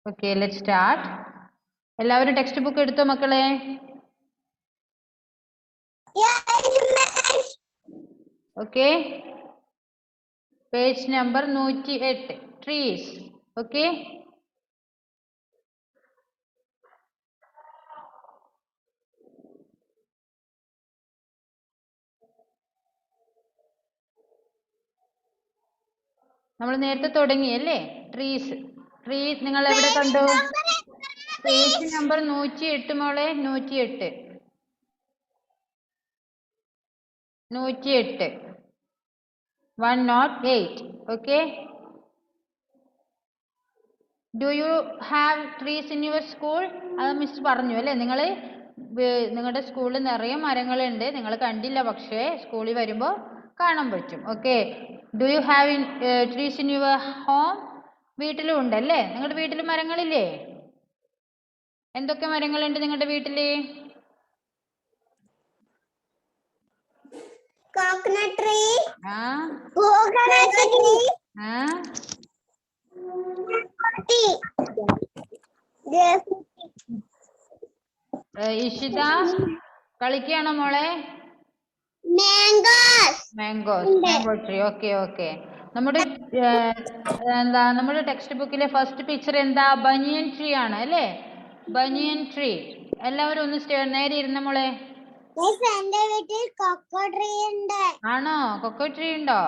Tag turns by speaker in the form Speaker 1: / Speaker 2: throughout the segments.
Speaker 1: Okay, let's start. എല്ലാവരും text book എടുത്തോ മക്കളെ? Okay. Page number 108. Trees. Okay. നമ്മൾ നേരത്തെ തുടങ്ങിയല്ലേ ട്രീസ്. ട്രീസ് നിങ്ങൾ എവിടെ കണ്ടു? പേജ് നമ്പർ 108 മോളെ. 108. 108. Okay. Do you have trees in your school? അത് മിസ് പറഞ്ഞു അല്ലേ? നിങ്ങളുടെ സ്കൂളിൽ നിറയെ മരങ്ങളുണ്ട്. നിങ്ങൾ കണ്ടില്ല, പക്ഷേ സ്കൂളിൽ വരുമ്പോൾ കാണാൻ പറ്റും. Okay. Do you have trees in your home? വീട്ടിലും ഉണ്ടല്ലേ? നിങ്ങളുടെ വീട്ടിൽ മരങ്ങളില്ലേ? എന്തൊക്കെ മരങ്ങളുണ്ട് നിങ്ങളുടെ വീട്ടില്?
Speaker 2: Coconut tree.
Speaker 1: Coconut
Speaker 2: tree.
Speaker 1: Ishita കളിക്കുകയാണോ മോളെ? Mango tree. ഓക്കെ. നമ്മുടെ ടെക്സ്റ്റ് ബുക്കിലെ ഫസ്റ്റ് പിക്ചർ എന്താ? ബനിയൻ ട്രീ ആണ് അല്ലേ? Banyan tree. എല്ലാവരും ഒന്ന് നേരെ ഇരുന്ന മോളെ. ആണോ? കൊക്കോ ട്രീ ഉണ്ടോ?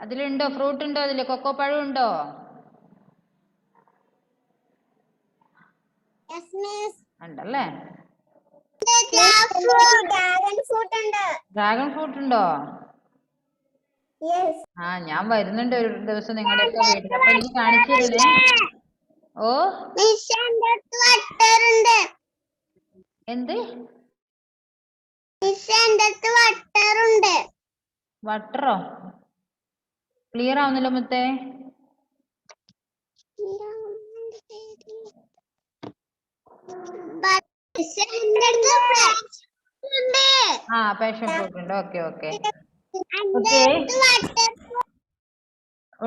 Speaker 1: അതിലുണ്ടോ? ഫ്രൂട്ട് ഉണ്ടോ അതില്? കൊക്കോ പഴം ഉണ്ടോ? ഉണ്ടല്ലേ? ഡ്രാഗൺ ഫ്രൂട്ട് ഉണ്ടോ? ഞാൻ വരുന്നുണ്ട് ഒരു ദിവസം നിങ്ങളുടെയൊക്കെ വീട്ടിൽ. അപ്പൊ എനിക്ക് കാണിച്ചു തരുന്നേ. ഓ, എന്ത് വട്ടറോ? ക്ലിയർ ആവുന്നില്ല മുത്തേ. പാഷൻ ഫ്രൂട്ട് ഉണ്ട്. ഓക്കെ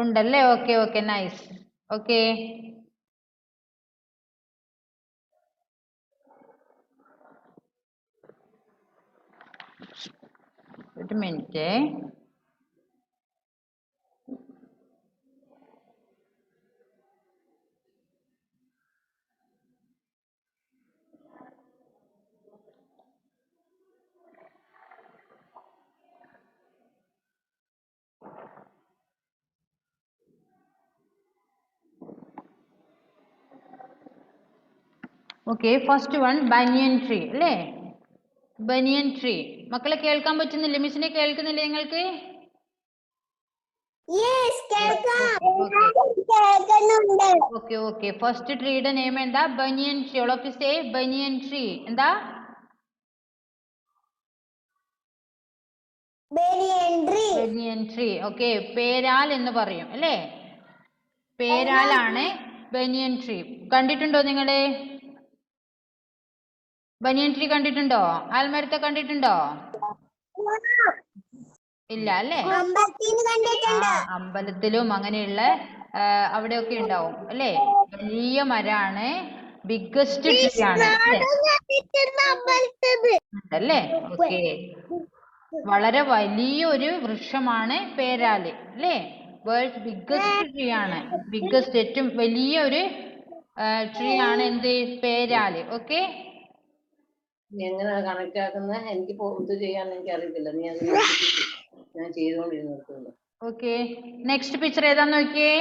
Speaker 1: ഉണ്ടല്ലേ? Okay nice. ഓക്കെ. ഒരു minute. Okay, first one banyan tree അല്ലേ? Banyan tree. മക്കളെ കേൾക്കാൻ പറ്റുന്നില്ലേ? മിസ്സിനെ കേൾക്കുന്നില്ലേ നിങ്ങൾക്ക്? ഓക്കെ. ഫസ്റ്റ് ട്രീയുടെ നെയിം എന്താ? Banyan tree. All of you say banyan tree. എന്താ? Banyan tree. ഓക്കെ. പേരാൽ എന്ന് പറയും അല്ലേ? പേരാലാണ് ബനിയൻ ട്രീ. കണ്ടിട്ടുണ്ടോ നിങ്ങള്? ബനിയൻ ട്രീ കണ്ടിട്ടുണ്ടോ? ആൽമരത്തെ കണ്ടിട്ടുണ്ടോ? ഇല്ല അല്ലേ? അമ്പലത്തിലും അങ്ങനെയുള്ള അവിടെയൊക്കെ ഉണ്ടാവും അല്ലേ? വലിയ മരാണ്. ബിഗ്ഗസ്റ്റ് ട്രീ ആണ് അല്ലേ? ഓക്കെ. വളരെ വലിയൊരു വൃക്ഷമാണ് പേരാല് അല്ലേ? വേൾഡ് ബിഗ്ഗസ്റ്റ് ട്രീ ആണ്. ബിഗ്ഗസ്റ്റ്, ഏറ്റവും വലിയൊരു ട്രീ ആണ് എന്ത്? പേരാല്. ഓക്കെ.
Speaker 3: എങ്ങനെ കണക്ട് ആക്കുന്നത് എനിക്ക് ഇത് ചെയ്യാൻ എനിക്ക് അറിയത്തില്ല. നീ അത് ഞാൻ ചെയ്തുകൊണ്ടിരുന്നു.
Speaker 1: ഓക്കെ. നെക്സ്റ്റ് പിക്ചർ ഏതാന്ന് നോക്കിയേ.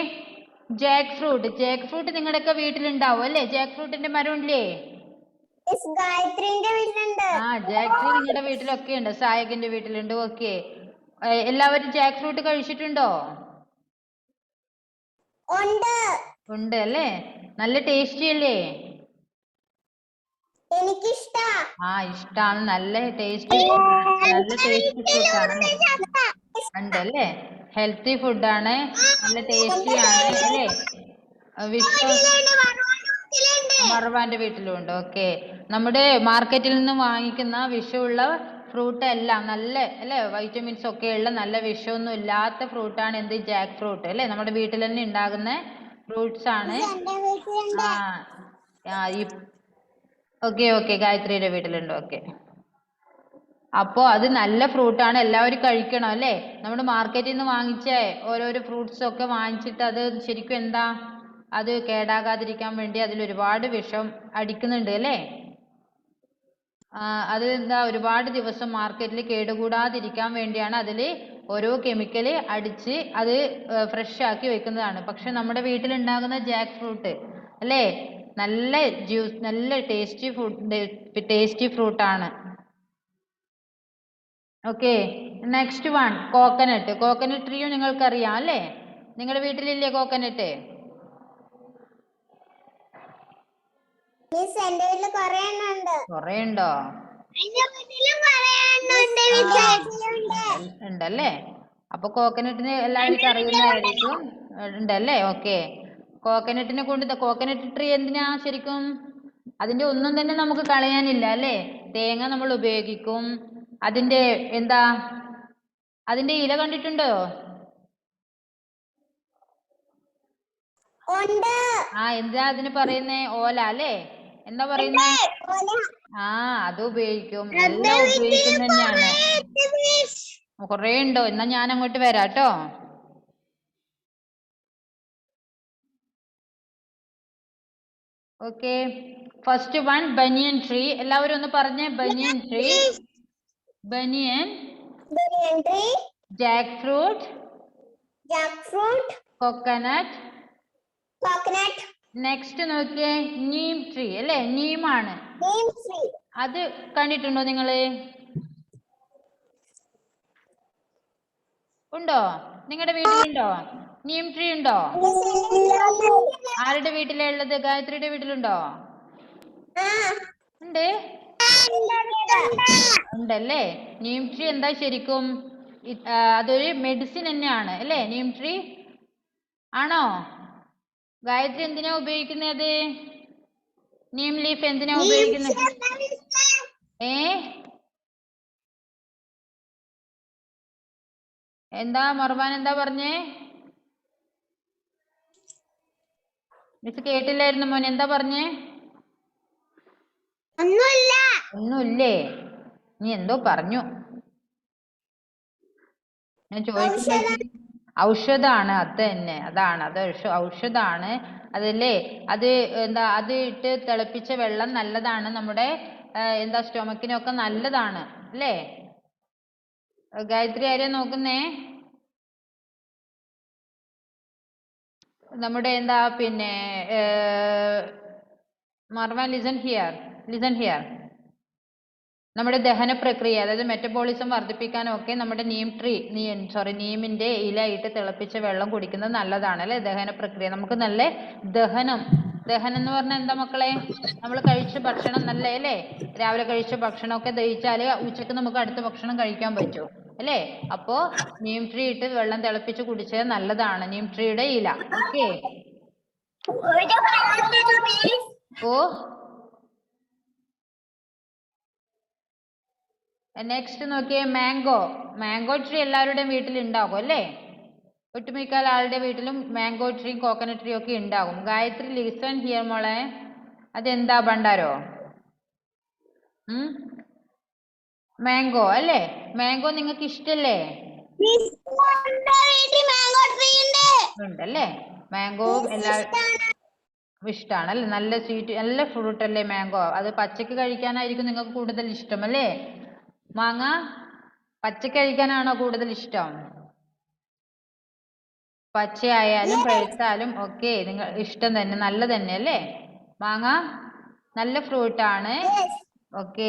Speaker 1: Jack fruit. ജാക്ക് ഫ്രൂട്ട് നിങ്ങളുടെയൊക്കെ വീട്ടിലുണ്ടാവും അല്ലേ? ജാക്ക് ഫ്രൂട്ടിന്റെ മരം ഇല്ലേ? ജാക്ക് ഫ്രൂട്ട് നിങ്ങളുടെ വീട്ടിലൊക്കെ ഉണ്ട്. സായകിന്റെ വീട്ടിലുണ്ട്. ഓക്കെ. എല്ലാവരും ജാക്ക് ഫ്രൂട്ട് കഴിച്ചിട്ടുണ്ടോ? ഉണ്ട് അല്ലേ? നല്ല ടേസ്റ്റി അല്ലേ? ഇഷ്ടാണ്. നല്ല ടേസ്റ്റി ഫുഡാണ്. ഉണ്ടല്ലേ? ഹെൽത്തി ഫുഡാണ്. നല്ല ടേസ്റ്റി ആണ് അല്ലേ? മറവാന്റെ വീട്ടിലും ഉണ്ട്. ഓക്കെ. നമ്മുടെ മാർക്കറ്റിൽ നിന്ന് വാങ്ങിക്കുന്ന വിഷമുള്ള ഫ്രൂട്ട് എല്ലാം നല്ല അല്ലേ? വൈറ്റമിൻസ് ഒക്കെ ഉള്ള നല്ല വിഷമൊന്നും ഇല്ലാത്ത ഫ്രൂട്ടാണ് എന്ത്? ജാക്ക് ഫ്രൂട്ട് അല്ലേ? നമ്മുടെ വീട്ടിൽ തന്നെ ഉണ്ടാകുന്ന ഫ്രൂട്ട്സ് ആണ്. ഓക്കെ ഗായത്രിയുടെ വീട്ടിലുണ്ട്. ഓക്കെ, അപ്പോ അത് നല്ല ഫ്രൂട്ടാണ്, എല്ലാവരും കഴിക്കണം അല്ലേ. നമ്മൾ മാർക്കറ്റിൽ നിന്ന് വാങ്ങിച്ച ഓരോരോ ഫ്രൂട്ട്സ് ഒക്കെ വാങ്ങിച്ചിട്ട് അത് ശരിക്കും എന്താ, അത് കേടാകാതിരിക്കാൻ വേണ്ടി അതിൽ ഒരുപാട് വിഷം അടിക്കുന്നുണ്ട് അല്ലേ. അത് എന്താ, ഒരുപാട് ദിവസം മാർക്കറ്റിൽ കേടുകൂടാതിരിക്കാൻ വേണ്ടിയാണ് അതിൽ ഓരോ കെമിക്കൽ അടിച്ച് അത് ഫ്രഷ് ആക്കി വെക്കുന്നതാണ്. പക്ഷെ നമ്മുടെ വീട്ടിലുണ്ടാകുന്ന ജാക്ക് ഫ്രൂട്ട് അല്ലേ, നല്ല ജ്യൂസ്, നല്ല ടേസ്റ്റി ഫ്രൂട്ടാണ്. Okay, next one coconut. Coconut ട്രീയും നിങ്ങൾക്കറിയാം അല്ലേ. നിങ്ങളുടെ വീട്ടിലില്ലേ കോക്കനട്ട്? കൊറേ ഉണ്ടോ? ഉണ്ടല്ലേ. അപ്പൊ കോക്കനട്ടിന് എല്ലാവർക്കും അറിയുന്നതായിരിക്കും. ഉണ്ടല്ലേ. ഓക്കെ, കോക്കനട്ടിനെ കൊണ്ട്, കോക്കനട്ട് ട്രീ എന്തിനാ ശരിക്കും? അതിന്റെ ഒന്നും തന്നെ നമുക്ക് കളയാനില്ല അല്ലേ. തേങ്ങ നമ്മൾ ഉപയോഗിക്കും. അതിന്റെ എന്താ, അതിന്റെ ഇല കണ്ടിട്ടുണ്ടോ? എന്താ അതിന് പറയുന്നേ? ഓല അല്ലേ. എന്താ പറയുന്നേ? അത് ഉപയോഗിക്കും. എല്ലാം ഉപയോഗിക്കുന്ന തന്നെയാണ്. കൊറേ ഉണ്ടോ? എന്നാ ഞാൻ അങ്ങോട്ട് വരാട്ടോ. Okay, first one banyan tree. എല്ലാവരും ഒന്ന് പറഞ്ഞേ, banyan tree. Banyan tree, jackfruit, coconut. Next നോക്കിയേ, നീം ട്രീ അല്ലേ. നീമാണ്. അത് കണ്ടിട്ടുണ്ടോ നിങ്ങള്? ഉണ്ടോ? നിങ്ങളുടെ വീട്ടിലുണ്ടോ നീം ട്രീ? ഉണ്ടോ? ആരുടെ വീട്ടിലാ ഉള്ളത്? ഗായത്രിയുടെ വീട്ടിലുണ്ടോ? ഉണ്ട്. ഉണ്ടല്ലേ. നീം ട്രീ എന്താ ശരിക്കും? അതൊരു മെഡിസിൻ തന്നെയാണ് അല്ലേ, നീം ട്രീ. ആണോ? ഗായത്രി എന്തിനാ ഉപയോഗിക്കുന്നത്? നീം ലീഫ് എന്തിനാ ഉപയോഗിക്കുന്നത്? എന്താ മർവാൻ എന്താ പറഞ്ഞേ? മിസ് കേട്ടില്ലായിരുന്നു മോനെ, എന്താ പറഞ്ഞേ? ഒന്നുമില്ലേ? നീ എന്തോ പറഞ്ഞു. ഞാൻ ചോദിക്കുന്നത് ഔഷധാണ്. അത് തന്നെ, അതാണ്. അത് ഔഷധാണ് അതല്ലേ. അത് എന്താ, അത് ഇട്ട് തിളപ്പിച്ച വെള്ളം നല്ലതാണ്. നമ്മുടെ എന്താ സ്റ്റൊമക്കിനൊക്കെ നല്ലതാണ് അല്ലേ. ഗായത്രി ആരെയാ നോക്കുന്നേ? നമ്മുടെ എന്താ പിന്നെ മർവാൻ, ലിസൺ ഹിയർ. നമ്മുടെ ദഹന പ്രക്രിയ, അതായത് മെറ്റബോളിസം വർദ്ധിപ്പിക്കാനൊക്കെ നമ്മുടെ നീമിന്റെ ഇല ഇട്ട് തിളപ്പിച്ച വെള്ളം കുടിക്കുന്നത് നല്ലതാണ് അല്ലെ. ദഹന പ്രക്രിയ, നമുക്ക് നല്ല ദഹനം എന്ന് പറഞ്ഞാൽ എന്താ മക്കളെ? നമ്മൾ കഴിച്ച ഭക്ഷണം നല്ല അല്ലേ, രാവിലെ കഴിച്ച ഭക്ഷണമൊക്കെ ദഹിച്ചാല് ഉച്ചക്ക് നമുക്ക് അടുത്ത ഭക്ഷണം കഴിക്കാൻ പറ്റും അല്ലേ. അപ്പോ നീം ട്രീ ഇട്ട് വെള്ളം തിളപ്പിച്ച് കുടിച്ചത് നല്ലതാണ്, നീം ട്രീയുടെ ഇല. ഓക്കെ. നെക്സ്റ്റ് നോക്കിയേ, മാംഗോ ട്രീ എല്ലാവരുടെയും വീട്ടിൽ ഉണ്ടാകും അല്ലേ. ഒട്ടുമിക്ക ആളുടെ വീട്ടിലും മാംഗോ ട്രീ, കോക്കനട്ട് ട്രീ ഒക്കെ ഉണ്ടാകും. ഗായത്രി ലിസൺ ഹിയർ മോളെ. അതെന്താ ഭണ്ടാരോ? മാംഗോ അല്ലേ. മാംഗോ നിങ്ങൾക്ക് ഇഷ്ടല്ലേ? ഉണ്ടല്ലേ. മാംഗോ ഇഷ്ടമാണല്ലേ. നല്ല സ്വീറ്റ്, നല്ല ഫ്രൂട്ട് അല്ലേ മാംഗോ. അത് പച്ചക്ക് കഴിക്കാനായിരിക്കും നിങ്ങൾക്ക് കൂടുതൽ ഇഷ്ടം അല്ലേ. മാങ്ങ പച്ചക്ക് കഴിക്കാനാണോ കൂടുതൽ ഇഷ്ടം? പച്ചയായാലും പഴുത്താലും ഒക്കെ നിങ്ങൾ ഇഷ്ടം തന്നെ, നല്ല തന്നെ അല്ലേ. മാങ്ങ നല്ല ഫ്രൂട്ടാണ്. ഓക്കെ,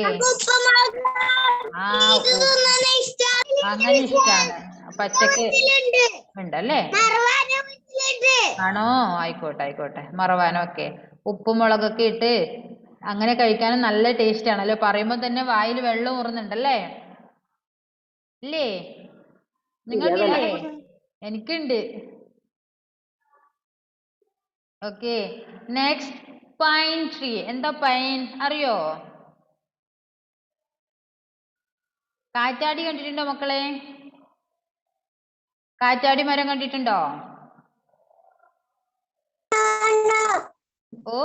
Speaker 1: അങ്ങനെ ഇഷ്ടാണ്. പച്ചക്ക് ഉണ്ടല്ലേ. ആണോ? ആയിക്കോട്ടെ. മറവാനൊക്കെ ഉപ്പും മുളകൊക്കെ ഇട്ട് അങ്ങനെ കഴിക്കാനും നല്ല ടേസ്റ്റ് ആണല്ലോ. പറയുമ്പോൾ തന്നെ വായിൽ വെള്ളം ഊറുന്നുണ്ടല്ലേ. ഇല്ലേ? നിങ്ങൾക്കില്ലേ? എനിക്കുണ്ട്. Okay, next pine tree. എന്താ പൈൻ അറിയോ? കാറ്റാടി കണ്ടിട്ടുണ്ടോ മക്കളെ? കാറ്റാടി മരം കണ്ടിട്ടുണ്ടോ? ഓ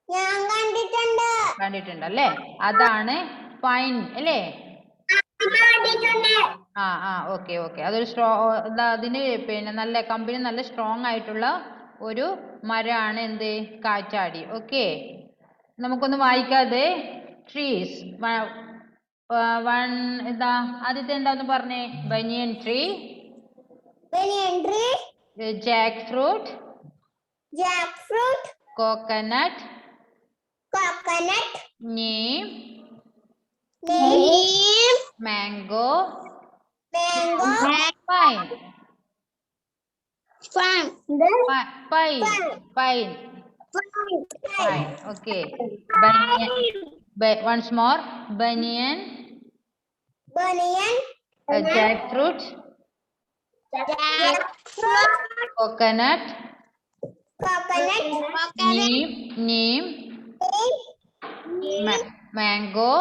Speaker 2: ഞാൻ കണ്ടിട്ടുണ്ട്.
Speaker 1: കണ്ടിട്ടുണ്ടല്ലേ? അതാണ് പൈൻ അല്ലേ? Okay okay. അതൊരു അതിന് പിന്നെ നല്ല കമ്പനി നല്ല സ്ട്രോങ് ആയിട്ടുള്ള ഒരു മരമാണ് എന്ത് കാറ്റാടി. ഓക്കെ, നമുക്കൊന്ന് വായിക്കാതെ ട്രീസ് വൺ എന്താ ആദ്യത്തെ എന്താന്ന് പറഞ്ഞേ? Banyan tree, jackfruit, coconut, Neem, mango, pine. Pine. Okay. Once more. Banyan. Jackfruit. Coconut. Neem. Mango.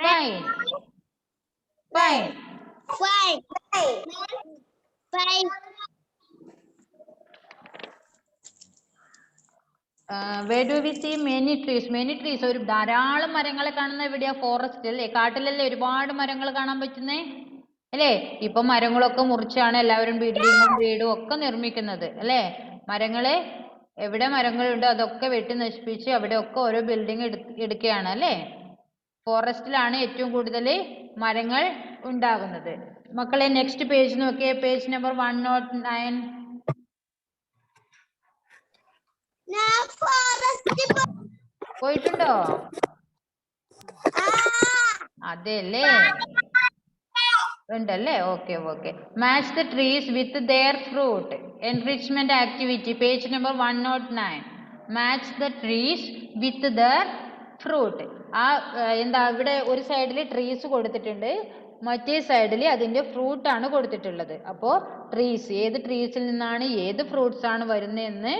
Speaker 1: Pine. Where do we see many trees? Many trees. ഒരു ധാരാളം മരങ്ങളെ കാണുന്ന എവിടെയാ? ഫോറസ്റ്റ് അല്ലേ? കാട്ടിലല്ലേ ഒരുപാട് മരങ്ങൾ കാണാൻ പറ്റുന്നേ അല്ലേ? ഇപ്പൊ മരങ്ങളൊക്കെ മുറിച്ചാണ് എല്ലാവരും ബിൽഡിങ്ങും വീടും ഒക്കെ നിർമ്മിക്കുന്നത് അല്ലേ? മരങ്ങളെ എവിടെ മരങ്ങളുണ്ടോ അതൊക്കെ വെട്ടി നശിപ്പിച്ച് അവിടെ ഒക്കെ ഓരോ ബിൽഡിംഗ് എടുക്കുകയാണ് അല്ലേ? ഫോറസ്റ്റിലാണ് ഏറ്റവും കൂടുതൽ മരങ്ങൾ ഉണ്ടാകുന്നത്. മക്കളെ നെക്സ്റ്റ് പേജ് നോക്കിയേ. Page number 109. പോയിട്ടുണ്ടോ? അതെല്ലേ ഉണ്ടല്ലേ? Okay okay. Match the trees with their fruit. Enrichment activity page number 109. Match the trees with their fruit. എന്താ ഇവിടെ ഒരു സൈഡിൽ ട്രീസ് കൊടുത്തിട്ടുണ്ട്, മറ്റേ സൈഡിൽ അതിന്റെ ഫ്രൂട്ട് ആണ് കൊടുത്തിട്ടുള്ളത്. അപ്പോൾ ട്രീസ് ഏത് ട്രീസിൽ നിന്നാണ് ഏത് ഫ്രൂട്ട്സ് ആണ് വരുന്നതെന്ന്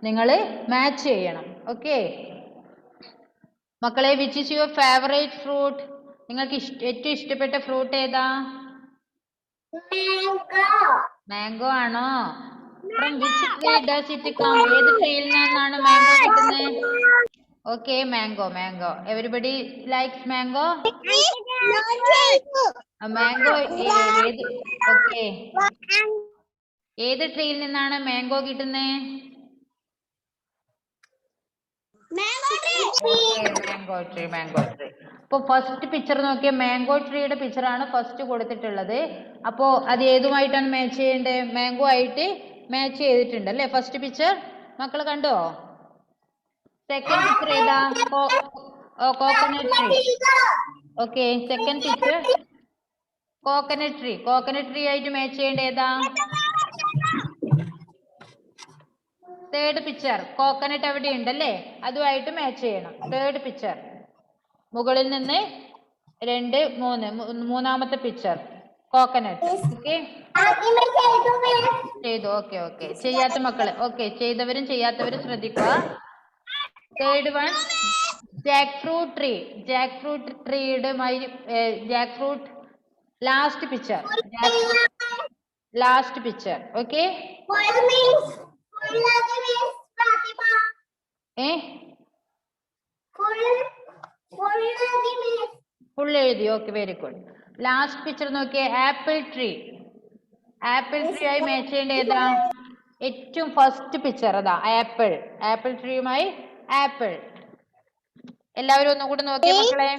Speaker 1: നിങ്ങൾ മാച്ച് ചെയ്യണം. ഓക്കെ മക്കളെ, which is your favourite fruit? നിങ്ങൾക്ക് ഏറ്റവും ഇഷ്ടപ്പെട്ട ഫ്രൂട്ട് ഏതാ? മാംഗോ ആണോ? From which tree does it come? ഏത് ട്രീയിൽ നിന്നാണ് മാംഗോ കിട്ടുന്നത്? Okay, mango. Everybody likes mango? Mango okay. ഏത് ട്രീയിൽ നിന്നാണ് മാംഗോ കിട്ടുന്നത്? Mango tree. അപ്പൊ ഫസ്റ്റ് പിക്ചർ നോക്കിയ മാംഗോ ട്രീയുടെ പിക്ചർ ആണ് ഫസ്റ്റ് കൊടുത്തിട്ടുള്ളത്. അപ്പോ അത് ഏതുമായിട്ടാണ് മാച്ച് ചെയ്യേണ്ടത്? മാംഗോ ആയിട്ട് മാച്ച് ചെയ്തിട്ടുണ്ട് അല്ലേ ഫസ്റ്റ് പിക്ചർ? മക്കൾ കണ്ടോ? സെക്കൻഡ് പിക്ചർ ഏതാ? Coconut tree. Okay, second picture coconut tree ആയിട്ട് മാച്ച് ചെയ്യേണ്ട ഏതാ? തേർഡ് പിക്ചർ കോക്കനട്ട് എവിടെ ഉണ്ടല്ലേ, അതുമായിട്ട് മാച്ച് ചെയ്യണം. തേർഡ് പിക്ചർ മുകളിൽ നിന്ന് 2 3 മൂന്നാമത്തെ പിക്ചർ കോക്കനട്ട്. ഓക്കെ ചെയ്തു. ഓക്കെ ചെയ്യാത്ത മക്കള് ഓക്കെ, ചെയ്തവരും ചെയ്യാത്തവരും ശ്രദ്ധിക്കുക. തേർഡ് വൺ ജാക്ക് ഫ്രൂട്ട് ട്രീയുടെ jackfruit last picture. Okay full എഴുതി. Okay, very good. Last picture നോക്കിയേ. ആപ്പിൾ ട്രീ ആയി മാച്ച് ചെയ്യേണ്ട ഏതാ? ഏറ്റവും ഫസ്റ്റ് പിക്ചർ അതാ ആപ്പിൾ ട്രീയുമായി ആപ്പിൾ. എല്ലാവരും ഒന്നും കൂടി നോക്കിയേ മക്കളെ.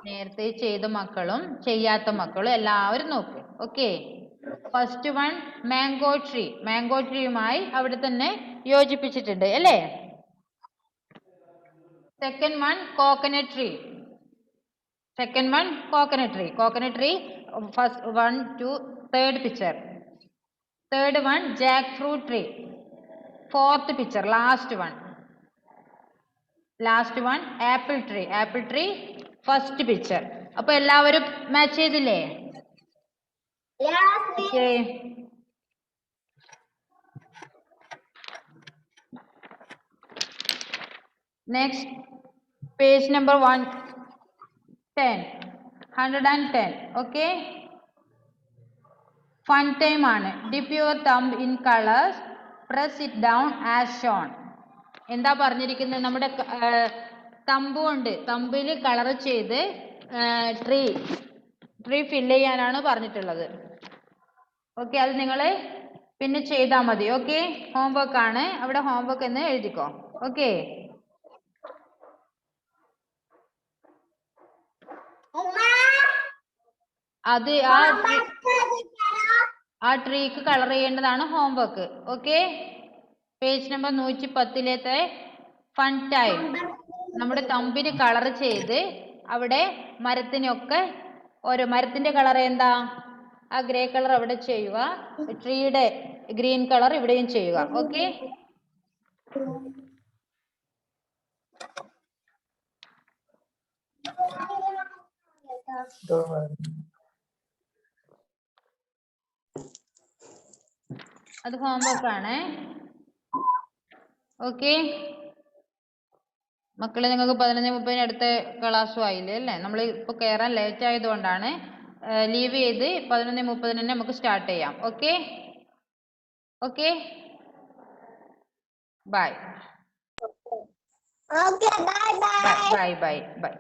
Speaker 1: നേരത്തെ ചെയ്ത മക്കളും ചെയ്യാത്ത മക്കളും എല്ലാവരും നോക്ക്. ഓക്കെ, ഫസ്റ്റ് വൺ മാംഗോ ട്രീയുമായി അവിടെ തന്നെ യോജിപ്പിച്ചിട്ടുണ്ട് അല്ലേ? Second one coconut tree. First 1 2 third picture. Third one jackfruit tree. Fourth picture last one apple tree first picture. അപ്പൊ എല്ലാവരും മാച്ച് ചെയ്തില്ലേ? Okay, next page number 110. Okay, fun time ആണ്. Dip your thumb in colours, press it down as shown. എന്താ പറഞ്ഞിരിക്കുന്നത്? നമ്മുടെ thumb കൊണ്ട് തമ്പിൽ colour ചെയ്ത് ട്രീ ഫില്ല് ചെയ്യാനാണ് പറഞ്ഞിട്ടുള്ളത്. ഓക്കെ, അത് നിങ്ങൾ പിന്നെ ചെയ്താൽ മതി. ഓക്കെ, ഹോംവർക്ക് ആണ്. അവിടെ ഹോംവർക്ക് എന്ന് എഴുതിക്കോ. ഓക്കെ, അത് ആ ട്രീക്ക് കളർ ചെയ്യേണ്ടതാണ് homework. Okay, page number 110 fun time. നമ്മുടെ തമ്പിന് കളർ ചെയ്ത് അവിടെ മരത്തിനൊക്കെ ഓരോ മരത്തിന്റെ കളർ എന്താ? ആ ഗ്രേ കളർ അവിടെ ചെയ്യുക, ട്രീയുടെ ഗ്രീൻ കളർ ഇവിടെയും ചെയ്യുക. ഓക്കെ, അത് ഹോംവർക്ക് ആണ്. ഓക്കെ മക്കളെ, നിങ്ങൾക്ക് 11:30 അടുത്ത ക്ലാസ്സും ആയില്ലേ അല്ലേ? നമ്മൾ ഇപ്പോൾ കയറാൻ ലേറ്റ് ആയതുകൊണ്ടാണ് ലീവ് ചെയ്ത് 11:30 തന്നെ നമുക്ക് സ്റ്റാർട്ട് ചെയ്യാം. Okay okay, bye
Speaker 2: Okay, bye bye.
Speaker 1: Bye bye by.